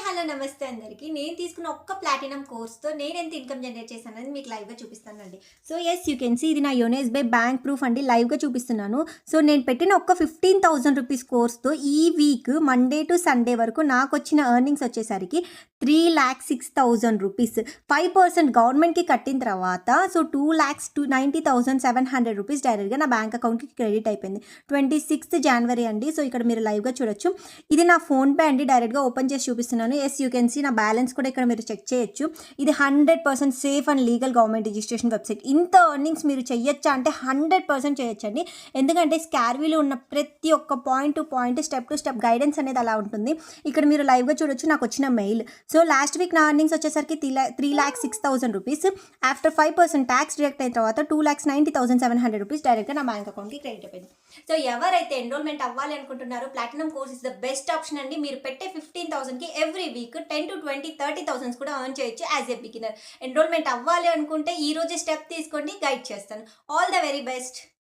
Hello నమస్తే అందరికీ. నేను తీసుకున్న ఒక్క ప్లాటినం కోర్స్‌తో నేనెంత ఇన్‌కమ్ జనరేట్ చేశాననేది మీకు లైవ్‌గా చూపిస్తానండి. So, yes you can see ఇది నా యోనో ఎస్‌బీఐ బ్యాంక్ ప్రూఫ్ అండి. లైవ్‌గా చూపిస్తున్నాను. సో, నేను పెట్టిన ఒక్క ₹15,000 కోర్స్‌తో ఈ వీక్ మండే టు సండే వరకు నాకొచ్చిన ఎర్నింగ్స్ వచ్చేసరికి ₹3,06,000. 5% గవర్నమెంట్‌కి కట్టిన తర్వాత సో, ₹2,90,700 డైరెక్ట్‌గా నా బ్యాంక్ అకౌంట్‌కి క్రెడిట్ అయిపోయింది. 26th జనవరి అండి. సో, ఇక్కడ మీరు లైవ్‌గా చూడొచ్చు. ఇది నా ఫోన్‌పే అండి. డైరెక్ట్‌గా ఓపెన్ చేసి చూపిస్తున్నాను. యెస్ యూ కెన్ సీ నా బ్యాలెన్స్ కూడా ఇక్కడ మీరు చెక్ చేయొచ్చు. ఇది 100% safe and legal government registration website. ఇంత ఎర్నింగ్స్ మీరు చెయ్యొచ్చా అంటే 100% చేయొచ్చండి. ఎందుకంటే స్కార్వీలో ఉన్న ప్రతి ఒక్క point to point, step to step guidance అనేది అలా ఉంటుంది. ఇక్కడ మీరు లైవ్‌గా చూడొచ్చు. నాకు వచ్చిన మెయిల్. సో, లాస్ట్ వీక్ నా ఎర్నింగ్స్ వచ్చేసరికి ₹3,06,000. ఆఫ్టర్ 5% ట్యాక్స్ డిడక్ట్ అయిన తర్వాత ₹2,90,700 డైరెక్ట్‌గా నా బ్యాంక్ అకౌంట్‌కి క్రెడిట్ అయిపోయింది. సో, ఎవరైతే ఎన్రోల్మెంట్ అవ్వాలి అనుకుంటున్నారో platinum course is the best option అండి. మీరు పెట్టే 15,000కి ఎవ్రీ వీక్ 10,000 to 20,000 30,000 కూడా ఎర్న్ చేయొచ్చు యాజ్ ఎ బిగినర్. ఎన్రోల్మెంట్ అవ్వాలి అనుకుంటే ఈ రోజే స్టెప్ తీసుకోండి, గైడ్ చేస్తాను. All the very best.